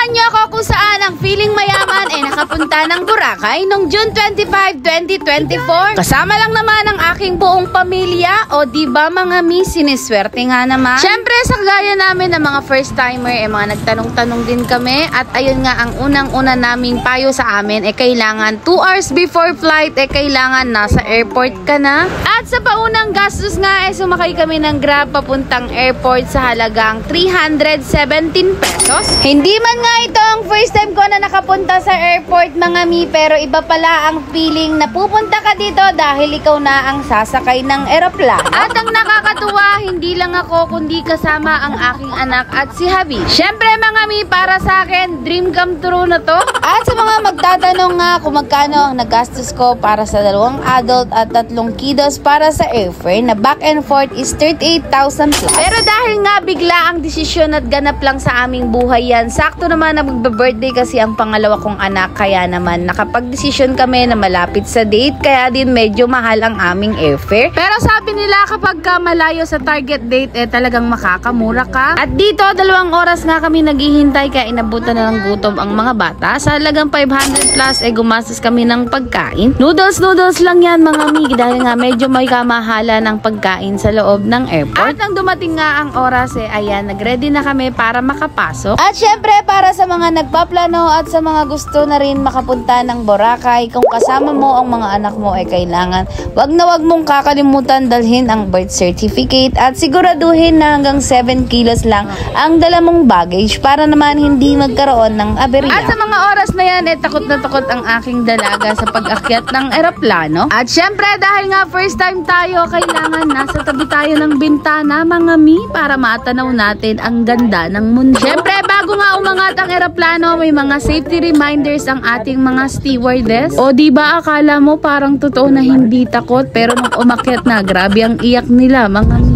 Samahan niyo ako kung saan ang feeling mayaman ay nakapunta ng Boracay noong June 25, 2024. Kasama lang naman ang aking buong pamilya. O diba mga mi, siniswerte nga naman. Syempre sa kagaya namin ng mga first timer, mga nagtanong-tanong din kami. At ayun nga, ang unang-una naming payo sa amin kailangan 2 hours before flight kailangan nasa airport ka na. At sa paunang gastos nga sumakay kami ng Grab papuntang airport sa halagang 317 pesos. Hindi man nga ito ang first time ko na nakapunta sa airport mga mi, pero iba pala ang feeling na pupunta ka dito dahil ikaw na ang sasakay ng eroplano. At ang nakakatuwa, hindi lang ako kundi kasama ang aking anak at si Habi. Syempre mga mi, para sa akin dream come true na to. At sa mga magtatanong nga kung magkano ang nagastos ko para sa 2 adult at 3 kiddos para sa airfare na back and forth is 38,000 plus. Pero dahil nga bigla ang desisyon at ganap lang sa aming buhay yan, sakto naman na magbe-birthday kasi ang pangalawa kong anak, kaya naman nakapag-desisyon kami na malapit sa date, kaya din medyo mahal ang aming airfare. Pero sabi nila kapag ka malayo sa target date talagang makakamura ka. At dito 2 oras nga kami naghihintay kaya inabutan na ng gutom ang mga bata. Sa halagang 500 plus gumastos kami ng pagkain. Noodles lang yan mga mi, dahil nga medyo may kamahala ng pagkain sa loob ng airport. At nang dumating nga ang oras ayan, nagready na kami para makapasok. At syempre para sa mga nagpaplano at sa mga gusto na rin makapunta ng Boracay, kung kasama mo ang mga anak mo kailangan wag na wag mong kakalimutan dalhin ang birth certificate at siguraduhin na hanggang 7 kilos lang ang dala mong baggage para naman hindi magkaroon ng aberya. At sa mga oras na yan takot na takot ang aking dalaga sa pag-akyat ng eroplano. At syempre dahil nga first time tayo, kailangan nasa tabi tayo ng bintana mga mi para matanaw natin ang ganda ng mundo. Syempre bago nga umangat ang eroplano, may mga safety reminders ang ating mga stewardess. O diba akala mo parang totoo na hindi takot, pero nung umakyat na, grabe ang iyak nila mga mi.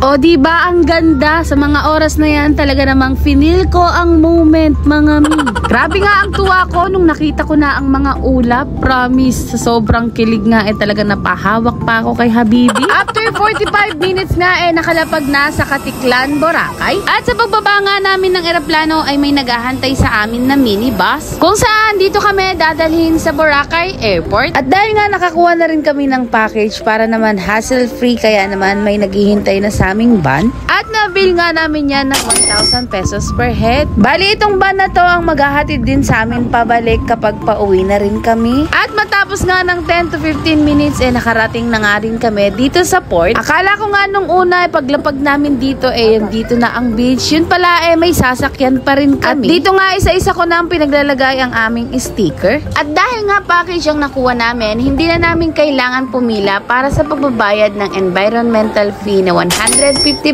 O diba ang ganda, sa mga oras na yan talaga namang finil ko ang moment mga mi. Grabe nga ang tuwa ko nung nakita ko na ang mga ulap. Promise, sa sobrang kilig nga talaga napahawak pa ako kay Habibi. After 45 minutes nga nakalapag na sa Katiklan, Boracay. At sa pagbaba nga namin ng eroplano ay may naghahantay sa amin na minibus kung saan dito kami dadalhin sa Boracay Airport. At dahil nga nakakuha na rin kami ng package para naman hassle free, kaya naman may naghihintay na sa aming van. At nabil nga namin yan ng 1,000 pesos per head. Bali itong van na to ang maghahatid din sa amin pabalik kapag pauwi na rin kami. At matapos nga ng 10 to 15 minutes nakarating na nga rin kami dito sa port. Akala ko nga nung una paglapag namin dito dito na ang beach. Yun pala may sasakyan pa rin kami. At dito nga isa-isa ko na ang pinaglalagay ang aming sticker. At dahil nga package ang nakuha namin, hindi na namin kailangan pumila para sa pagbabayad ng environmental fee na 150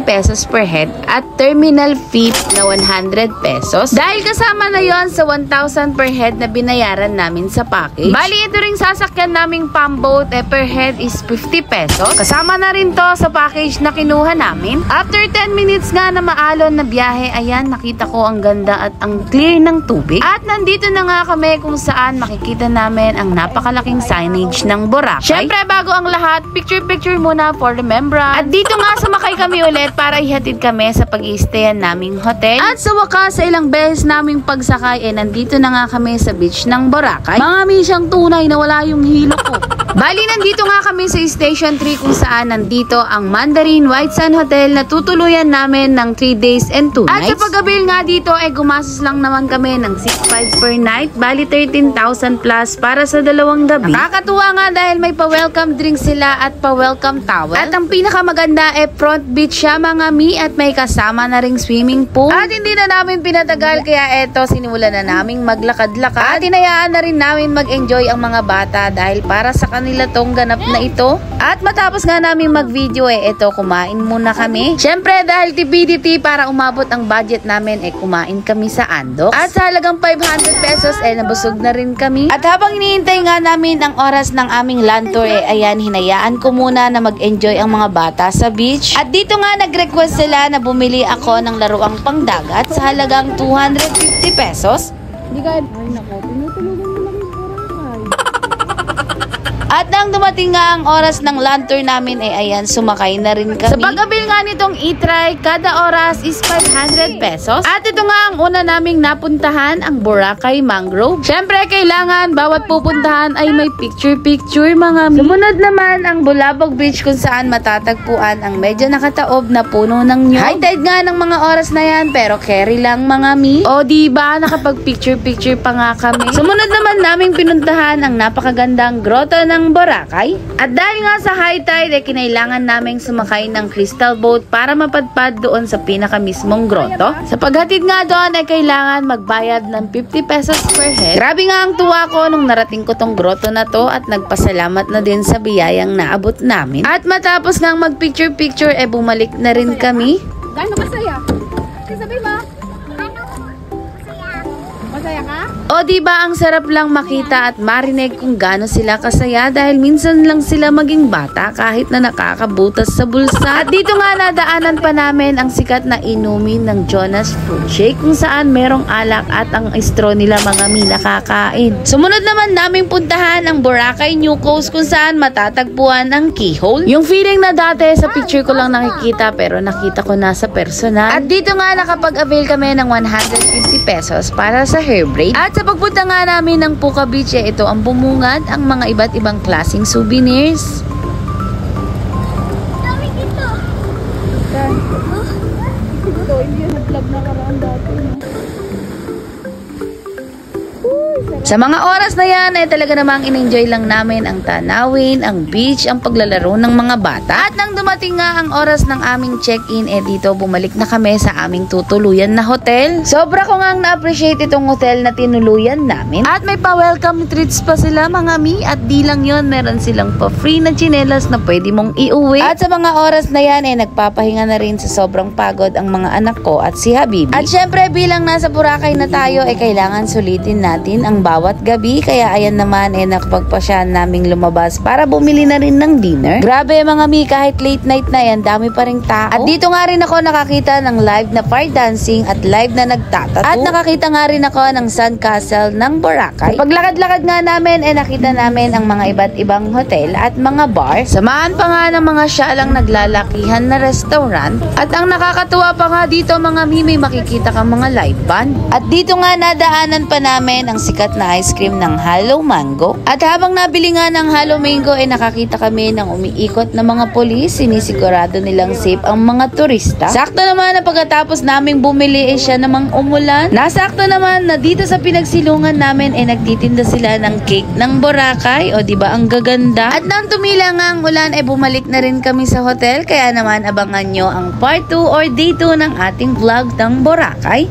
pesos per head at terminal fee na 100 pesos. Dahil kasama na yon sa 1,000 per head na binayaran namin sa package. Bali ito ring sasakyan naming pamboat per head is 50 pesos. Kasama na rin to sa package na kinuha namin. After 10 minutes nga na maalon na biyahe, ayan nakita ko ang ganda at ang clear ng tubig. At nandito na nga kami kung saan makikita namin ang napakalaking signage ng Boracay. Syempre bago ang lahat, picture muna for remembrance. At dito nga sumakay kami ulit para ihatid kami sa pag-i-stayan naming hotel. At sa wakas, sa ilang beses naming pagsakay nandito na nga kami sa beach ng Boracay. Mga misyang tunay na wala yung hilo ko. Bali nandito nga kami sa Station 3 kung saan nandito ang Mandarin White Sand Hotel na tutuluyan namin ng 3 days and 2 nights. At sa pag-abil nga dito gumastos lang naman kami ng 6,500 per night. Bali 13,000 plus para sa 2 gabi. Nakakatuwa nga dahil may pa-welcome drink sila at pa-welcome towel. At ang pinakamaganda front beach siya mga mi at may kasama na ring swimming pool. At hindi na namin pinatagal kaya sinimulan na naming maglakad-lakad. At hinayaan na rin namin mag-enjoy ang mga bata dahil para sa nila tong ganap na ito. At matapos nga namin mag-video eto, kumain muna kami. Syempre dahil TBDT, para umabot ang budget namin kumain kami sa Andox. At sa halagang 500 pesos nabusog na rin kami. At habang iniintay nga namin ang oras ng aming land tour ayan, hinayaan ko muna na mag-enjoy ang mga bata sa beach. At dito nga nag-request sila na bumili ako ng laruang pangdagat sa halagang 250 pesos. Hindi ka... Ay nako, tinutulugan mo lang yung At nang dumating nga ang oras ng land tour namin ayan, sumakay na rin kami. Sa pag-abil nga nitong e-try, kada oras is 500 pesos. At ito nga ang una naming napuntahan, ang Boracay Mangrove. Syempre, kailangan bawat pupuntahan ay may picture-picture mga mi. Sumunod naman ang Bulabog Beach kung saan matatagpuan ang medyo nakataob na puno ng nyug. High tide nga ng mga oras na yan, pero carry lang mga mi. O diba, nakapag picture-picture pa nga kami. Sumunod naman naming pinuntahan ang napakagandang grotto ng Boracay. At dahil nga sa high tide kinailangan naming sumakay ng crystal boat para mapadpad doon sa pinaka mismong grotto. Sa paghatid nga doon kailangan magbayad ng 50 pesos per head. Grabe nga ang tuwa ko nung narating ko tong grotto na to at nagpasalamat na din sa biyayang naabot namin. At matapos nga mag picture bumalik na rin kami. Gano'ng kasaya? Sabi mo? Masaya ka? O diba ang sarap lang makita at marinig kung gaano sila kasaya dahil minsan lang sila maging bata kahit na nakakabutas sa bulsa. At dito nga nadaanan pa namin ang sikat na inumin ng Jonas Fruit Shake kung saan merong alak at ang straw nila mga mi nakakain. Sumunod naman naming puntahan ang Boracay New Coast kung saan matatagpuan ang keyhole. Yung feeling na dati sa picture ko lang nakikita pero nakita ko na sa personal. At dito nga nakapag-avail kami ng 150 pesos para sa hair braid. At sa pagpunta nga namin ng Puka Beach ito ang bumungad ang mga iba't ibang klaseng souvenirs. Dami dito. Ito, hindi na vlog na karaan dati. Sa mga oras na yan talaga namang in-enjoy lang namin ang tanawin, ang beach, ang paglalaro ng mga bata. At nang dumating nga ang oras ng aming check-in dito bumalik na kami sa aming tutuluyan na hotel. Sobra ko nga na-appreciate itong hotel na tinuluyan namin. At may pa-welcome treats pa sila mga mi. At di lang yon, meron silang pa-free na tsinelas na pwede mong iuwi. At sa mga oras na yan nagpapahinga na rin sa sobrang pagod ang mga anak ko at si Habibi. At syempre bilang nasa Boracay na tayo kailangan sulitin natin ang bawat gabi, kaya ayan naman nakapagpasyahan naming lumabas para bumili na rin ng dinner. Grabe mga mi, kahit late night na yan, dami pa ring tao. At dito nga rin ako nakakita ng live na fire dancing at live na nagtatato. At nakakita nga rin ako ng Sun Castle ng Boracay. Sa paglakad-lakad nga namin nakita namin ang mga iba't ibang hotel at mga bar. Samahan pa nga ng mga syalang naglalakihan na restaurant. At ang nakakatuwa pa nga dito mga mi, may makikita kang mga live band. At dito nga nadaanan pa namin ang sikat na ice cream ng Hello Mango. At habang nabili nga ng Hello Mango nakakita kami ng umiikot na mga polis. Sinisigurado nilang safe ang mga turista. Sakto naman na pagkatapos naming bumili siya namang umulan. Nasakto naman na dito sa pinagsilungan namin nagtitinda sila ng cake ng Boracay. O diba ang gaganda? At nang tumila nga ang ulan bumalik na rin kami sa hotel. Kaya naman abangan nyo ang part 2 or day 2 ng ating vlog ng Boracay.